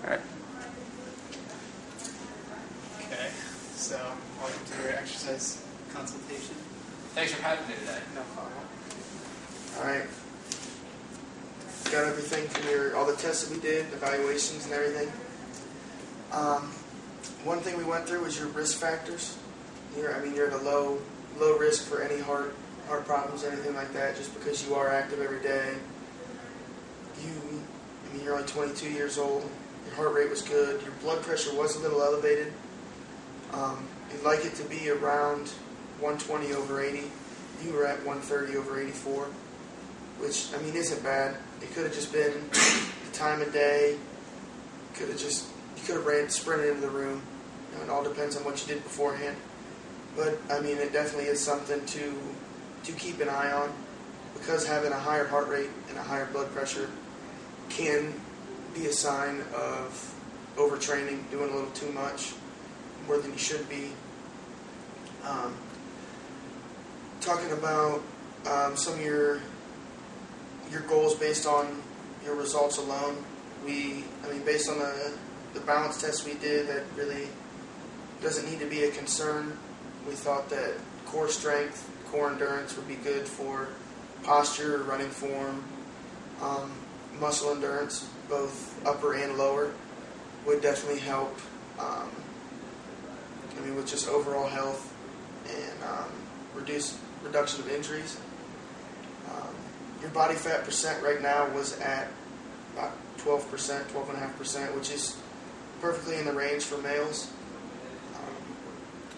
All right. Okay, so welcome to your exercise consultation. Thanks for having me today. No problem. All right. Got everything from all the tests that we did, evaluations and everything. One thing we went through was your risk factors. You're at a low risk for any heart problems or anything like that, just because you are active every day. You're only 22 years old. Your heart rate was good. Your blood pressure was a little elevated. You'd like it to be around 120 over 80. You were at 130 over 84, which isn't bad. It could have just been the time of day. You could have sprinted into the room. It all depends on what you did beforehand. But it definitely is something to keep an eye on, because having a higher heart rate and a higher blood pressure can be a sign of overtraining, doing a little too much, more than you should be. Talking about some of your goals based on your results alone. Based on the balance test we did, that really doesn't need to be a concern. We thought that core strength, core endurance would be good for posture, running form, muscle endurance, both upper and lower, would definitely help. With just overall health and reduction of injuries. Your body fat percent right now was at about 12%, 12.5%, which is perfectly in the range for males.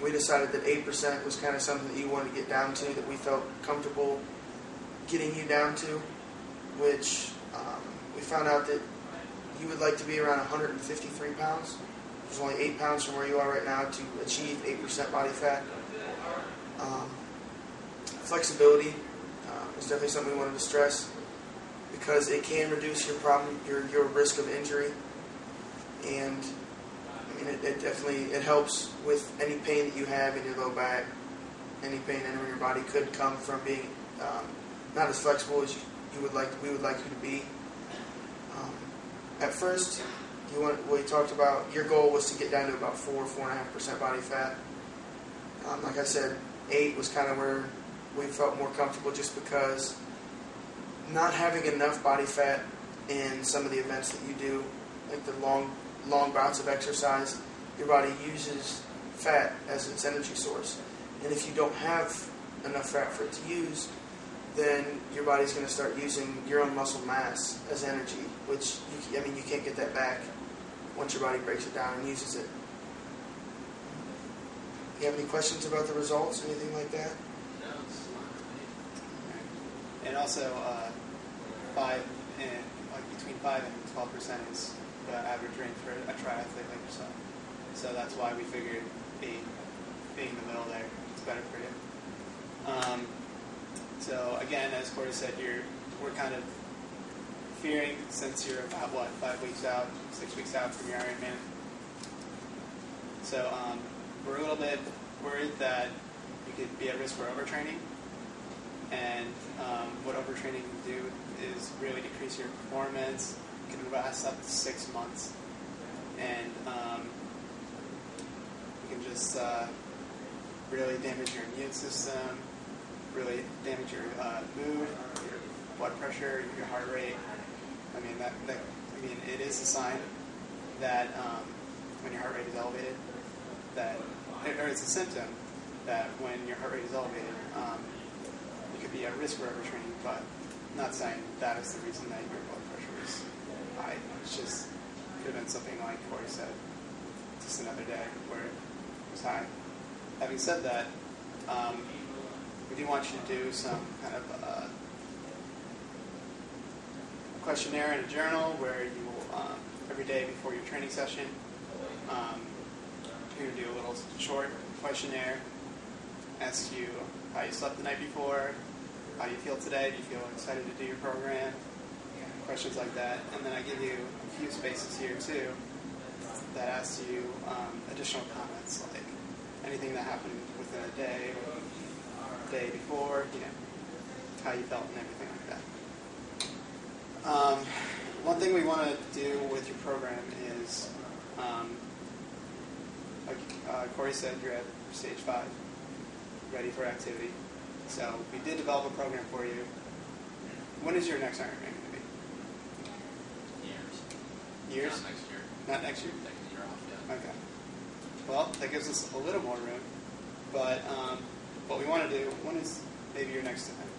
We decided that 8% was kind of something that you wanted to get down to, that we felt comfortable getting you down to, which we found out that you would like to be around 153 pounds. There's only 8 pounds from where you are right now to achieve 8% body fat. Flexibility is definitely something we wanted to stress, because it can reduce your risk of injury, and it helps with any pain that you have in your low back. Any pain anywhere in your body could come from being not as flexible as we would like you to be. At first, we talked about your goal was to get down to about 4.5% body fat. Like I said, 8 was kind of where we felt more comfortable, just because not having enough body fat in some of the events that you do, like the long bouts of exercise, your body uses fat as its energy source. And if you don't have enough fat for it to use, then your body's going to start using your own muscle mass as energy, which you can't get that back once your body breaks it down and uses it. Do you have any questions about the results, anything like that? No, it's not. And also, between 5 and 12% is the average range for a triathlete like yourself. So that's why we figured being in the middle there is better for you. So again, as Corey said, we're kind of fearing, since you're about 5 weeks out, 6 weeks out from your Ironman. So we're a little bit worried that you could be at risk for overtraining. And what overtraining can do is really decrease your performance. It can last up to 6 months, and you can just really damage your immune system, really damage your mood, your blood pressure, your heart rate. It is a sign that when your heart rate is elevated, or it's a symptom that when your heart rate is elevated, you could be at risk for overtraining, but I'm not saying that is the reason that your blood pressure is high. It's just, could have been something like Corey said, just another day where it was high. Having said that, we do want you to do some kind of a questionnaire and a journal where you will, every day before your training session, you're going to do a little short questionnaire, ask you how you slept the night before, how do you feel today, do you feel excited to do your program, questions like that. And then I give you a few spaces here too that asks you additional comments, like anything that happened within a day or the day before, how you felt and everything like that. One thing we want to do with your program is is, like Corey said, you're at stage 5, ready for activity. So we did develop a program for you. When is your next Ironman going to be? Years? Not next year. Not next year? Taking the year off, yeah. Okay. Well, that gives us a little more room. But what we want to do, when is maybe your next event?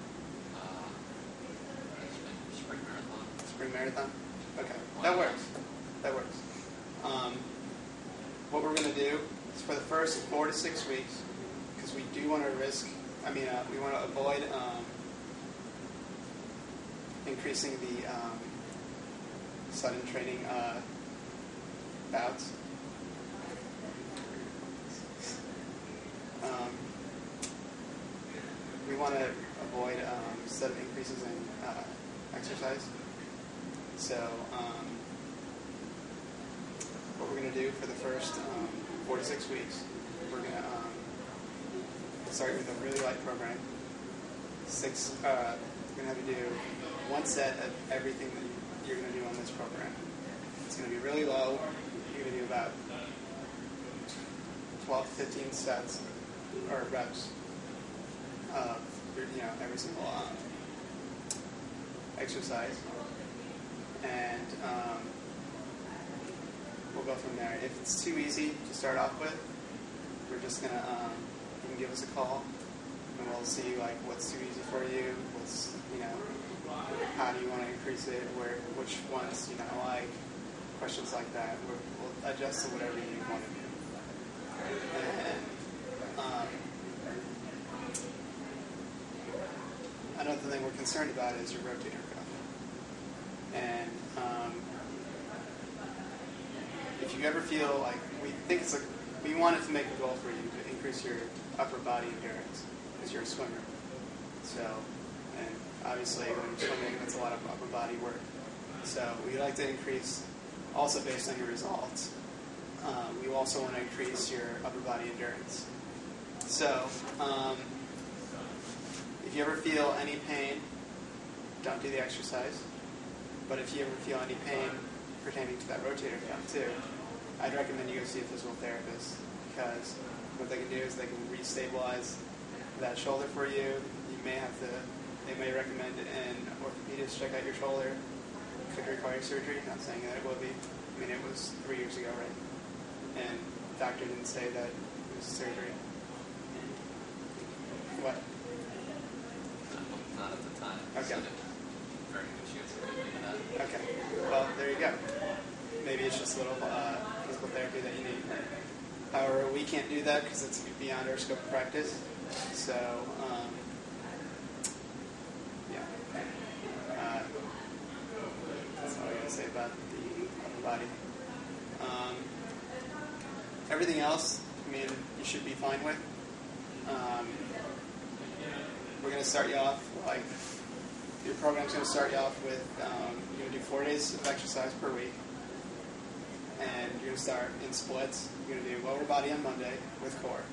Spring marathon. Spring marathon? Okay. That works. That works. What we're going to do is for the first 4 to 6 weeks, because we do want to we want to avoid increasing the sudden training bouts. We want to avoid sudden increases in exercise. So what we're going to do for the first 4 to 6 weeks, we're going to start with a really light program. We're going to have you do 1 set of everything that you're going to do on this program. It's going to be really low. You're going to do about 12 to 15 sets or reps of every single exercise, and we'll go from there. If it's too easy to start off with, we're just gonna you can give us a call, and we'll see what's too easy for you. What's how do you want to increase it? Which ones questions like that. We'll adjust to whatever you want to do. And another thing we're concerned about is your rotator cuff. And if you ever feel we wanted to make a goal for you to increase your upper body endurance because you're a swimmer. So, and obviously when you're swimming, that's a lot of upper body work. So we like to increase, also based on your results, we also want to increase your upper body endurance. So, if you ever feel any pain, don't do the exercise. But if you ever feel any pain pertaining to that rotator cuff too, I'd recommend you go see a physical therapist, because what they can do is they can restabilize that shoulder for you. They may recommend an orthopedist check out your shoulder. It could require surgery. Not saying that it will be. It was 3 years ago, right? And the doctor didn't say that it was surgery. What? Not at the time. Okay. Very good chance of doing that. Okay. Well, there you go. Maybe it's just a little physical therapy that you need. However, we can't do that because it's beyond our scope of practice. So, yeah. That's all I got to say about the upper body. Everything else, you should be fine with. We're going to start you off, your program's going to start you off with, you're going to do 4 days of exercise per week. And you're going to start in splits. You're going to do lower body on Monday with core.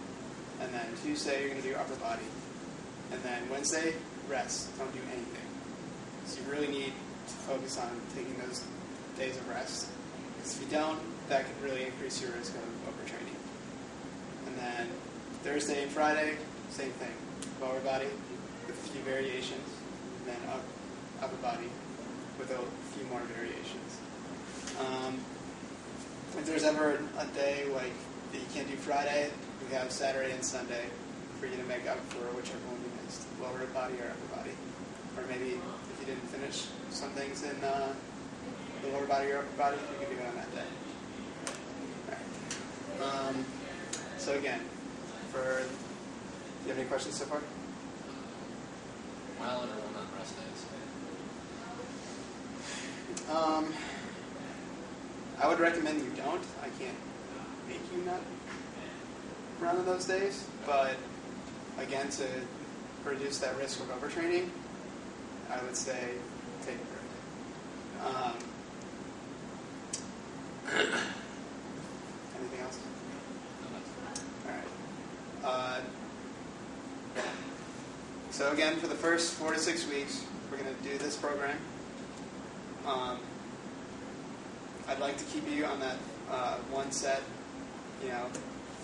And then Tuesday, you're going to do upper body. And then Wednesday, rest. Don't do anything. So you really need to focus on taking those days of rest. Because if you don't, that could really increase your risk of overtraining. And then Thursday and Friday, same thing. Lower body with a few variations. And then upper body with a few more variations. If there's ever a day that you can't do Friday, we have Saturday and Sunday for you to make up for whichever one you missed, lower body or upper body. Or maybe if you didn't finish some things in the lower body or upper body, you can do it on that day. All right. So again, do you have any questions so far? Well, everyone on rest days. I would recommend you don't. I can't make you not run on those days, but again, to reduce that risk of overtraining, I would say take a break. Anything else? All right. So again, for the first 4 to 6 weeks, we're going to do this program. I'd like to keep you on that one set,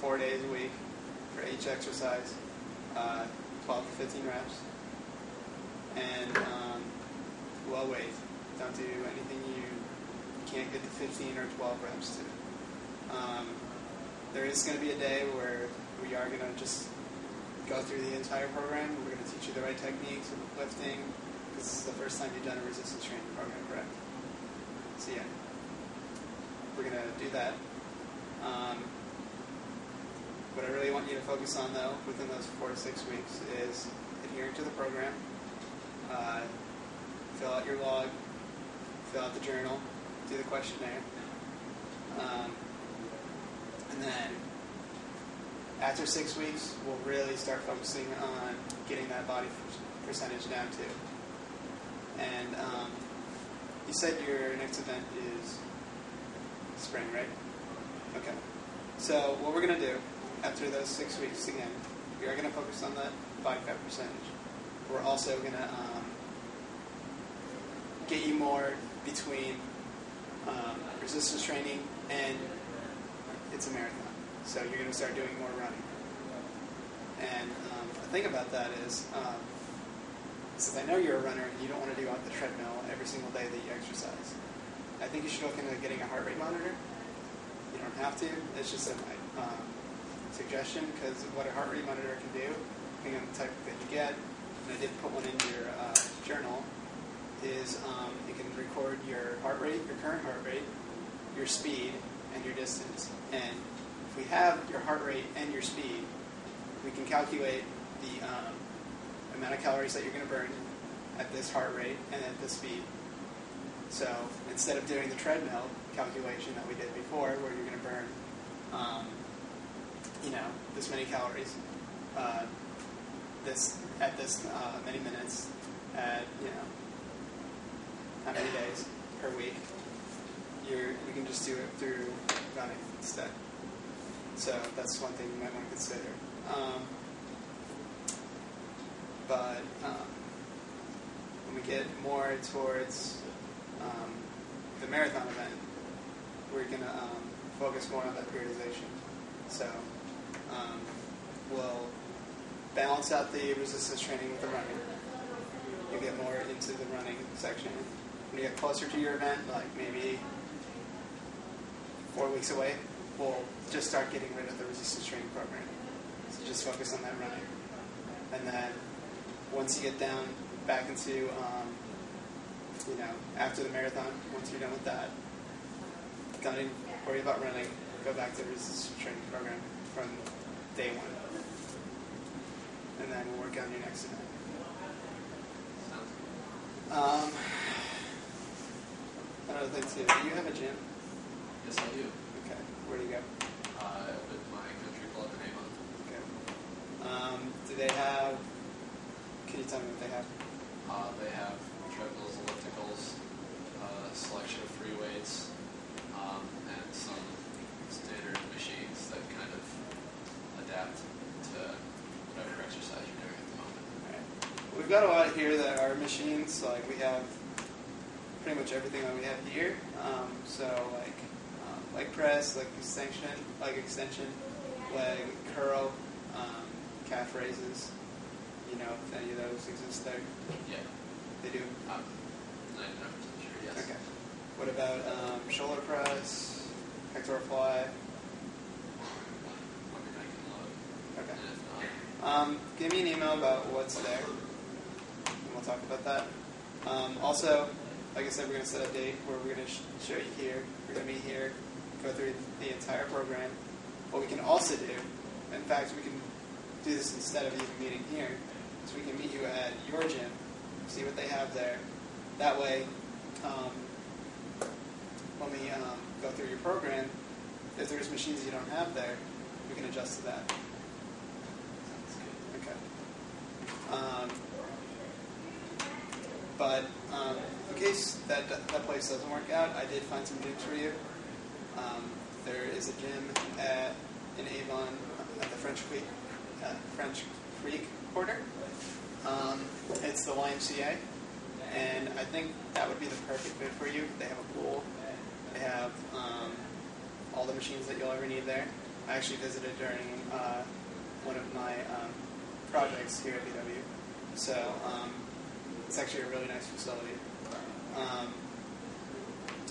4 days a week for each exercise, 12 to 15 reps. And low weight. Don't do anything you can't get to 15 or 12 reps to. There is going to be a day where we are going to just go through the entire program. We're going to teach you the right techniques of lifting. This is the first time you've done a resistance training program, correct? So yeah, we're going to do that. What I really want you to focus on, though, within those 4 to 6 weeks is adhering to the program. Fill out your log, fill out the journal, do the questionnaire. And then after 6 weeks, we'll really start focusing on getting that body percentage down too. And you said your next event is spring, right? Okay. So what we're going to do after those 6 weeks, again, we are going to focus on that body fat percentage. We're also going to get you more between resistance training and it's a marathon. So you're going to start doing more running. And the thing about that is, since I know you're a runner and you don't want to do on the treadmill every single day that you exercise, I think you should look into getting a heart rate monitor. You don't have to. It's just a suggestion, because what a heart rate monitor can do, depending on the type that you get, and I did put one in your journal, is it can record your heart rate, your current heart rate, your speed, and your distance. And if we have your heart rate and your speed, we can calculate the amount of calories that you're going to burn at this heart rate and at this speed. So instead of doing the treadmill calculation that we did before, where you're going to burn, this many calories, this many minutes, at how many days per week, we can just do it through running instead. So that's one thing you might want to consider. But when we get more towards the marathon event, we're going to focus more on that periodization. So we'll balance out the resistance training with the running. You'll get more into the running section. When you get closer to your event, like maybe 4 weeks away, we'll just start getting rid of the resistance training program. So just focus on that running. And then once you get down back into, after the marathon, once you're done with that, don't even worry about running. Go back to the resistance training program from day one. And then we'll work on your next event. Another thing too, do you have a gym? Yes, I do. Okay. Where do you go? With my country club in Avon. Okay. Do they have, can you tell me what they have? They have treadmills, ellipticals, selection of free weights, and some standard machines that kind of adapt to whatever exercise you're doing at the moment. Right. We've got a lot here that are machines. Like we have pretty much everything that we have here. So leg press, leg extension, leg curl, calf raises. If any of those exist there. Yeah. They do? 99% sure, yes. Okay. What about shoulder press, pectoral fly? Wonder if I can load. Okay. And if not, Give me an email about what's there, and we'll talk about that. Also, like I said, we're going to set a date where we're going to show you here. We're going to meet here, go through the entire program. What we can also do, in fact, we can do this instead of even meeting here, is we can meet you at your gym, see what they have there. That way, when we go through your program, if there's machines you don't have there, we can adjust to that. sounds good. Okay. But in case that place doesn't work out, I did find some gyms for you. There is a gym in Avon at the French Creek quarter. It's the YMCA, and I think that would be the perfect fit for you. They have a pool, They have all the machines that you'll ever need there. I actually visited during one of my projects here at BW. So it's actually a really nice facility.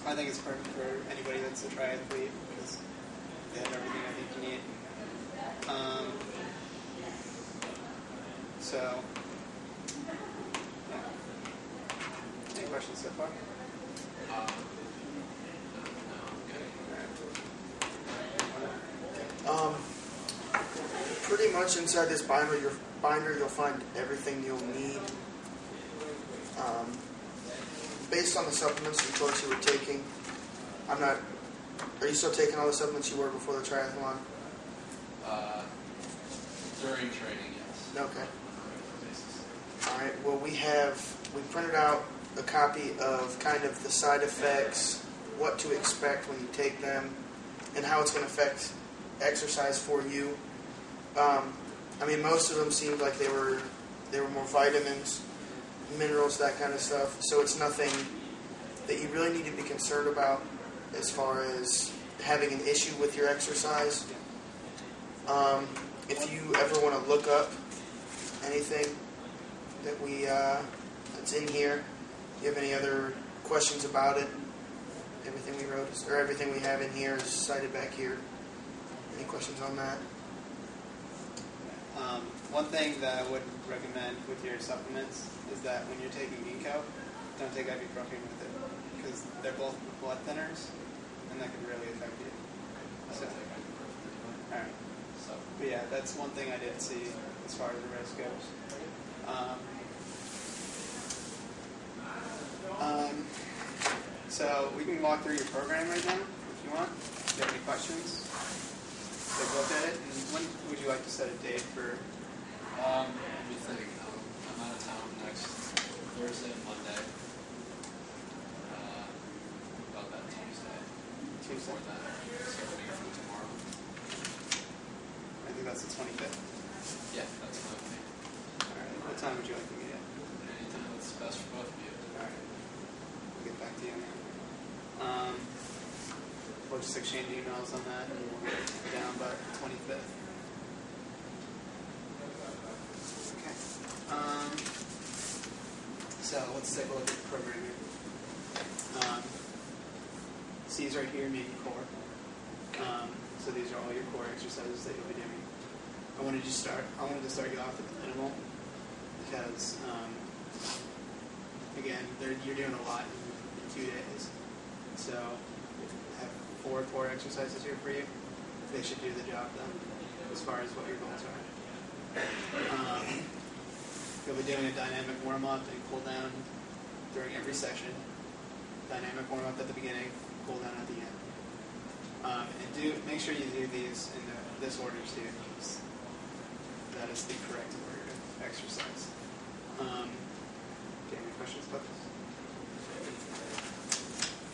I think it's perfect for anybody that's a triathlete because they have everything I think you need. So, yeah. Any questions so far? No, Pretty much inside this binder, you'll find everything you'll need. Based on the supplements and choice you were taking, are you still taking all the supplements you were before the triathlon? During training, yes. Okay. Alright, well we printed out a copy of kind of the side effects, what to expect when you take them, and how it's going to affect exercise for you. Most of them seemed like they were more vitamins, minerals, that kind of stuff. So it's nothing that you really need to be concerned about as far as having an issue with your exercise. If you ever want to look up anything that that's in here, if you have any other questions about it, everything we wrote or everything we have in here is cited back here. Any questions on that? One thing that I would recommend with your supplements is that when you're taking ginkgo, don't take ibuprofen with it because they're both blood thinners, and that could really affect you. So, all right. But yeah, that's one thing I did see as far as the risk goes. So we can walk through your program right now if you want. If you have any questions, take a look at it. And when would you like to set a date for? Let me think. I'm out of town next Thursday and Monday. About that Tuesday. Before that, so we'll make it for tomorrow. I think that's the 25th. Yeah, that's my thing. All right. What time would you like to meet at? Anytime that's best for both of you. All right. We'll get back to you on that. We'll just exchange emails on that, and we'll get it down by the 25th. Okay. So let's take a look at the program here. C's right here mean core. So these are all your core exercises that you'll be doing. I wanted to start you off with the minimal because, again, you're doing a lot in 2 days. So I have 4 core exercises here for you. They should do the job then, as far as what your goals are. You'll be doing a dynamic warm-up and cool-down during every session. Dynamic warm-up at the beginning, cool-down at the end. And make sure you do these in this order too, because that is the correct order of exercise. Do you have any questions about this?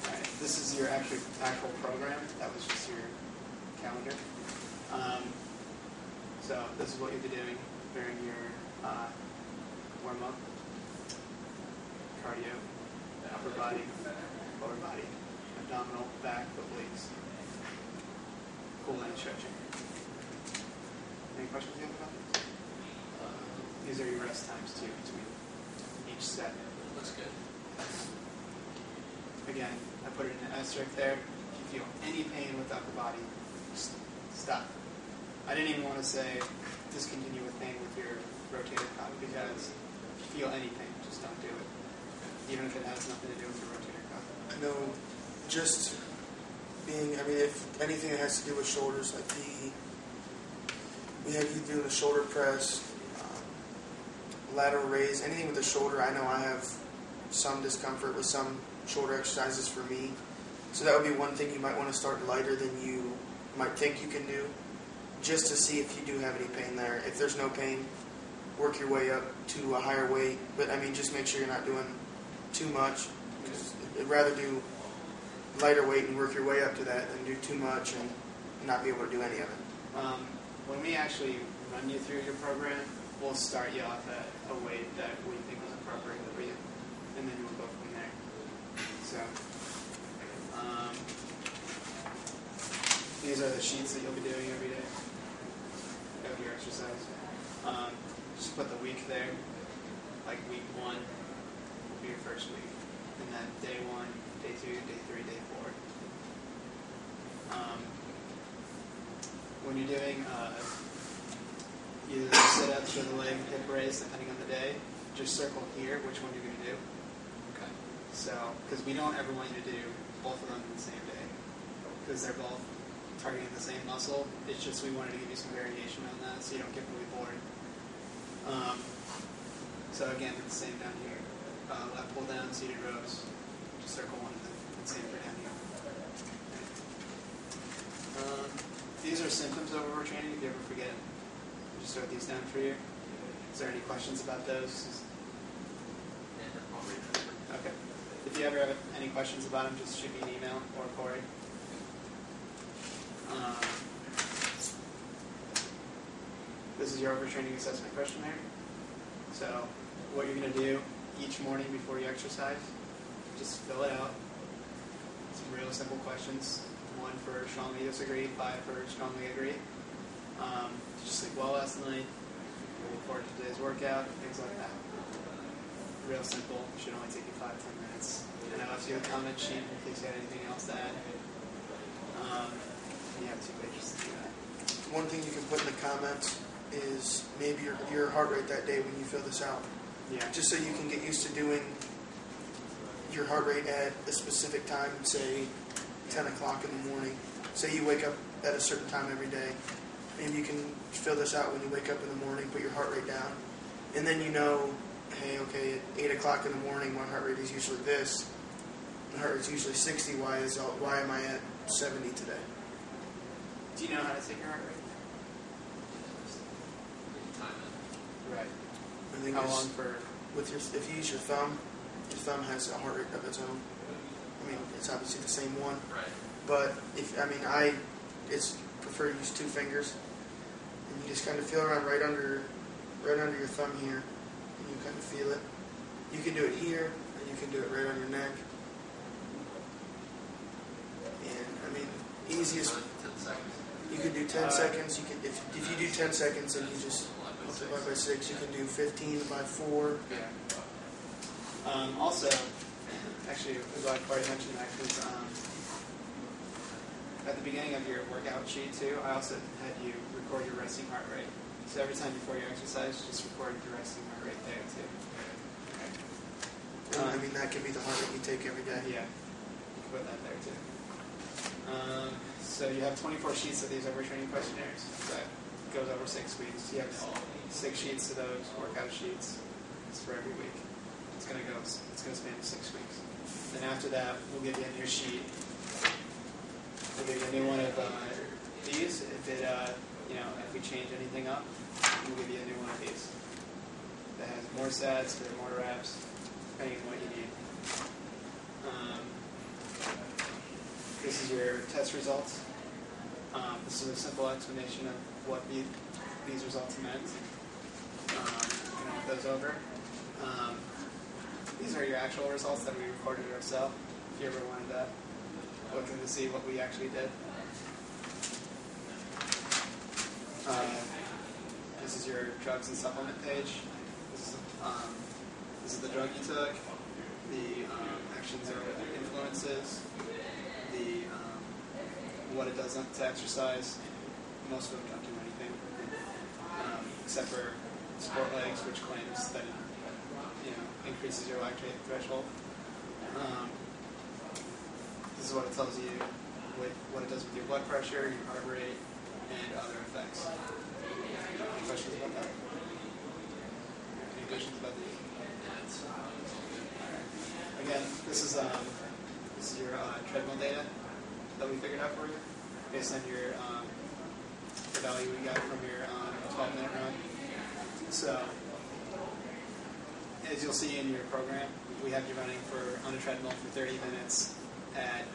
All right, this is your actual program. That was just your calendar. So this is what you'll be doing during your warm-up, cardio, upper body, lower body, abdominal, back, obliques, cool down stretching. Any questions you have about this? These are your rest times too between each set. Looks good. Again, I put it in an asterisk there. If you feel any pain with the upper body, just stop. I didn't even want to say discontinue with pain with your rotator cuff because if you feel any pain, just don't do it. Even if it has nothing to do with your rotator cuff. I know, just if anything that has to do with shoulders, like we have you doing a shoulder press, lateral raise, anything with the shoulder. I know I have some discomfort with some shoulder exercises for me. So that would be one thing you might want to start lighter than you might think you can do, just to see if you do have any pain there. If there's no pain, work your way up to a higher weight. But just make sure you're not doing too much. Because I'd rather do lighter weight and work your way up to that than do too much and not be able to do any of it. When we actually run you through your program, we'll start you off at a weight that we think is appropriate for you, and then we'll go from there. So, these are the sheets that you'll be doing every day of your exercise. Just put the week there, like week 1 will be your first week, and then day 1, day 2, day 3, day 4. When you're doing either the sit-ups or the leg hip raise, depending on the day, just circle here which one you're going to do. Okay. So, because we don't ever want you to do both of them in the same day, because they're both targeting the same muscle. It's just we wanted to give you some variation on that so you don't get really bored. So again, it's the same down here. Left pull down, seated rows. Just circle one of them. And same for down here. These are symptoms of overtraining. If you ever forget, just wrote these down for you. Is there any questions about those? Okay. If you ever have any questions about them, just shoot me an email or Corey. This is your overtraining assessment questionnaire. So what you're going to do each morning before you exercise, just fill it out. Some real simple questions. 1 for strongly disagree, 5 for strongly agree. Did you sleep well last night? Look forward to today's workout, things like that. Real simple. Should only take you 5-10 minutes. And I left you a comment sheet in case you had anything else to add. You have 2 pages to do that. One thing you can put in the comments is maybe your heart rate that day when you fill this out. Yeah. Just so you can get used to doing your heart rate at a specific time, say 10 o'clock in the morning. Say you wake up at a certain time every day. Maybe you can fill this out when you wake up in the morning, put your heart rate down. And then you know, hey, okay, at 8 o'clock in the morning, my heart rate is usually this. My heart rate is usually 60. Why am I at 70 today? Do you know how to take your heart rate? Time it. Right. I think How long for? if you use your thumb has a heart rate of its own. I mean, it's obviously the same one. Right. But it's prefer to use 2 fingers, and you just kind of feel around right under your thumb here, and you kind of feel it. You can do it here, and you can do it right on your neck. And I mean, easiest. 10 seconds. You can do 10 seconds. You can if you do 10 seconds, then you just multiply by 6. You can do 15 by 4. Yeah. Also, actually, I'm glad Corey mentioned that because at the beginning of your workout sheet too, I also had you record your resting heart rate. So every time before you exercise, just record your resting heart rate there too. And I mean, that can be the heart rate you take every day. Yeah, you can put that there too. So you have 24 sheets of these overtraining questionnaires. That goes over 6 weeks. You have 6 sheets of those workout sheets. It's for every week. It's going to span 6 weeks. Then after that, we'll give you a new sheet. We'll give you a new one of these. If we change anything up, we'll give you a new one of these that has more sets or more reps, depending on what you need. This is your test results. This is a simple explanation of what these results meant. With those over. These are your actual results that we recorded ourselves. If you ever wanted to look in to see what we actually did. This is your drugs and supplement page. This is the drug you took, the actions or influences, the what it does to exercise. Most of them don't do anything, except for sport legs, which claims that it increases your lactate threshold. This is what it tells you, what it does with your blood pressure, your heart rate, and other effects. Any questions about that? Any questions about these? Again, this is your treadmill data that we figured out for you, based on your the value we got from your 12-minute run. So, as you'll see in your program, we have you running on a treadmill for 30 minutes at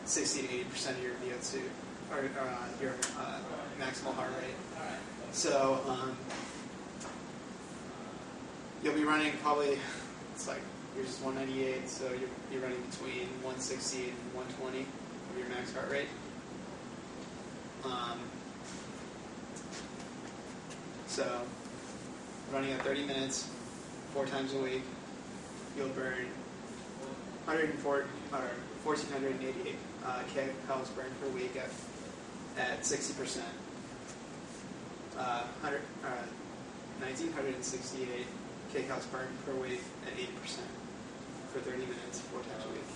60 to 80% of your VO2 or your maximal heart rate. So you'll be running probably, it's like you're just 198, so you're running between 160 and 120 of your max heart rate. So, running at 30 minutes, 4 times a week, you'll burn 1,488 calories burned per week at 60%. 1,968 kcals burned per week at 80% for 30 minutes, 4 times a week.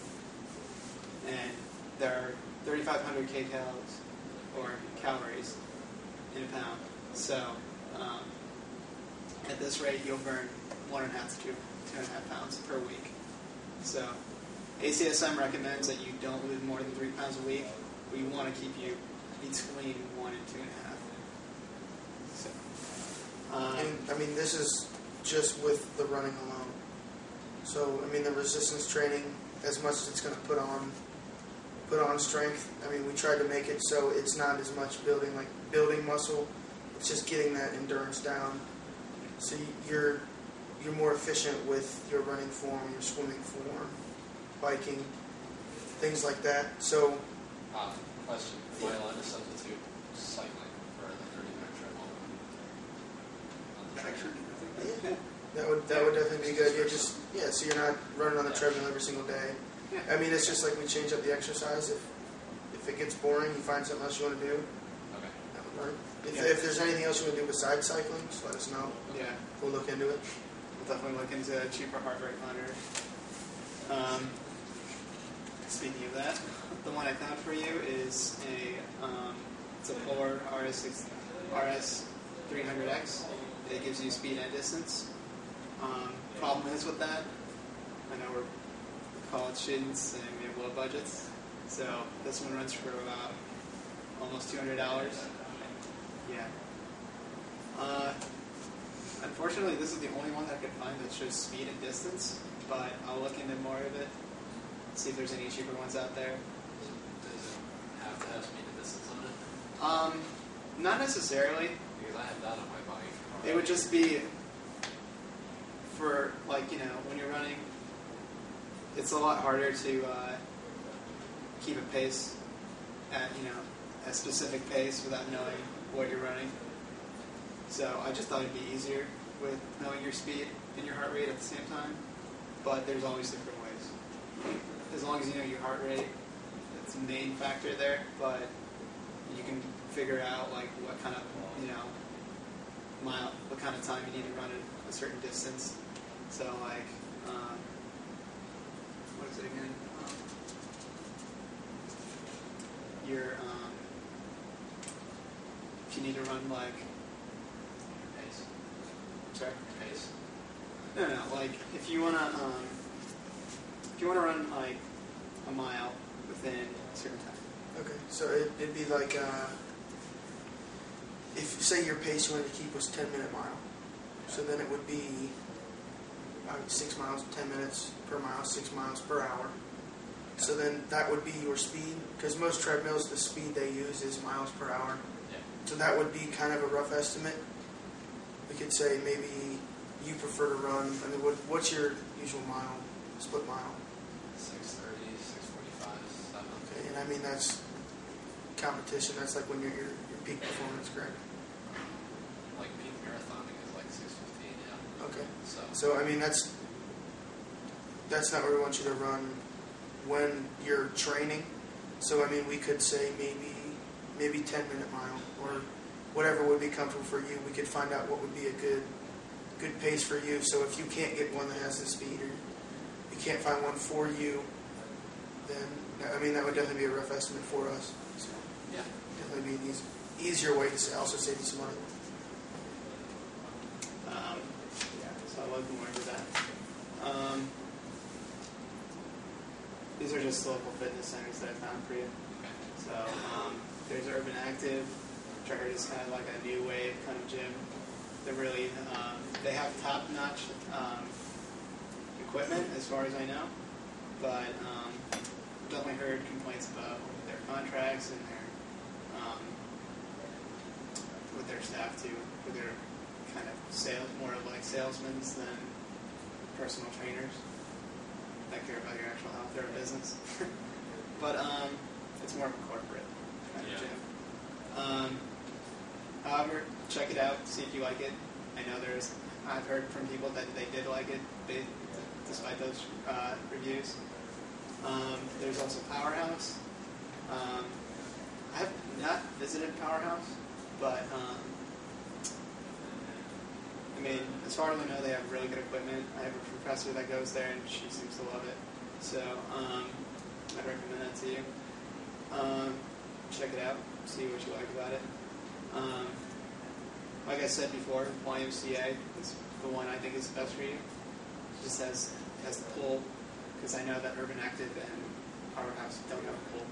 And there are 3,500 kcals or calories in a pound. So at this rate, you'll burn 1.5 to 2.5 pounds per week. So ACSM recommends that you don't lose more than 3 pounds a week. We want to keep you between 1 and 2.5. So, And I mean, this is just with the running alone. So I mean, the resistance training, as much as it's going to put on strength. I mean, we tried to make it so it's not as much building muscle. It's just getting that endurance down. So you're more efficient with your running form, your swimming form, biking, things like that. So, question: Am I allowed to substitute cycling for the 30-minute treadmill? yeah. that would definitely be good. So you're not running on the treadmill every single day. Yeah. I mean, it's just like we change up the exercise. If it gets boring, you find something else you want to do. Okay. That would work. If there's anything else you want to do besides cycling, just let us know. Yeah. We'll look into it. We'll definitely look into a cheaper heart rate monitor. Speaking of that, the one I found for you is it's a Polar RS300X. It gives you speed and distance. Problem is with that, I know we're college students and we have low budgets, so this one runs for about almost $200. Yeah. Unfortunately, this is the only one that I could find that shows speed and distance, but I'll look into more of it, see if there's any cheaper ones out there. Does it have to have speed and distance on it? Not necessarily. Because I have that on my bike. It would just be for, when you're running, it's a lot harder to keep a pace at, a specific pace without knowing what you're running. So I just thought it'd be easier with knowing your speed and your heart rate at the same time. But there's always different ways. As long as you know your heart rate, that's the main factor there. But you can figure out what kind of what kind of time you need to run at a certain distance. So what is it again? If you need to run Pace. sorry. Pace. No. If you wanna run a mile within a certain time. Okay, so it'd be like if say your pace you wanted to keep was 10-minute mile, so then it would be 6 miles, 10 minutes per mile, 6 miles per hour. So then that would be your speed, because most treadmills, the speed they use is miles per hour. Yeah. So that would be kind of a rough estimate. We could say maybe you prefer to run, I mean, what's your usual split mile? 6:30, 6:45, 7. Okay, and I mean that's competition, that's like when you're your peak performance, correct? Like peak marathoning is 6:15, yeah. Okay. So I mean that's not where we want you to run when you're training. So I mean we could say maybe 10-minute mile or whatever would be comfortable for you. We could find out what would be a good pace for you. So if you can't get one that has the speed or you can't find one for you, then I mean that would definitely be a rough estimate for us. So yeah. definitely be an easier way to also save you some money. So I'll look more into that. These are just local fitness centers that I found for you. Okay. So there's Urban Active, which I heard is kind of like a new wave kind of gym. They're really, they have top-notch equipment as far as I know, but definitely heard complaints about their contracts and their with their staff too, where they're kind of more like salesmen than personal trainers that care about your actual health. They're a business, but it's more of a corporate kind of gym. check it out, see if you like it. I know I've heard from people that they did like it, despite those reviews. There's also Powerhouse. I have not visited Powerhouse, but I mean, as far as I know, they have really good equipment. I have a professor that goes there, and she seems to love it. So I'd recommend that to you. Check it out, see what you like about it. Like I said before, YMCA is the one I think is the best for you. It just has the pull, because I know that Urban Active and Powerhouse don't have a pull,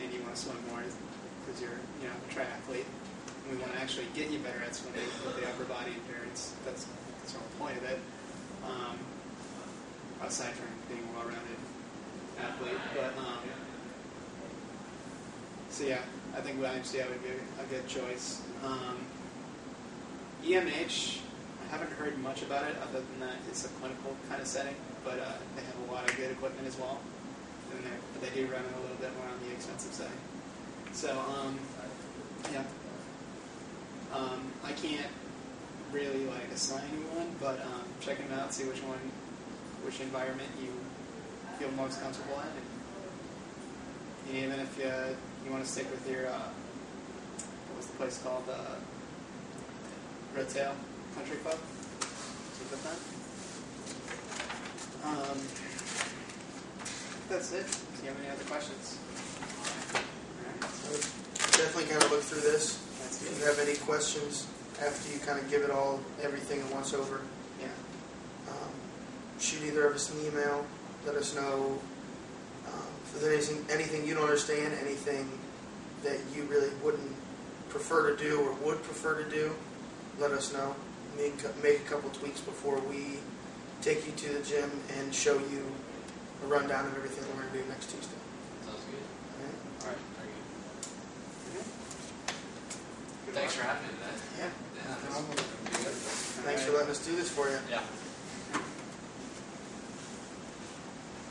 and you want to swim more because you're a triathlete. We want to actually get you better at swimming with the upper body endurance. That's the whole point of it. Aside from being a well-rounded athlete, but so yeah, I think YMCA would be a good choice. EMH, I haven't heard much about it other than that it's a clinical kind of setting, but they have a lot of good equipment as well. But they do run it a little bit more on the expensive side. So yeah. I can't really assign you one, but check them out, see which environment you feel most comfortable in. And even if you want to stick with your, what was the place called? Red Tail Country Club. Stick with that. That's it. Do you have any other questions? Alright. So definitely kind of look through this. That's If good. you have any questions after you kind of give it everything once over, Yeah. shoot either of us an email. Let us know if there's anything you don't understand, anything that you really wouldn't prefer to do or would prefer to do. Let us know. Make a couple tweaks before we take you to the gym and show you a rundown of everything we're going to do next Tuesday. Sounds good. All right? All right, very good. Good Thanks luck. for having me today. Yeah. Yeah, this is good. Thanks for letting us do this for you. Yeah.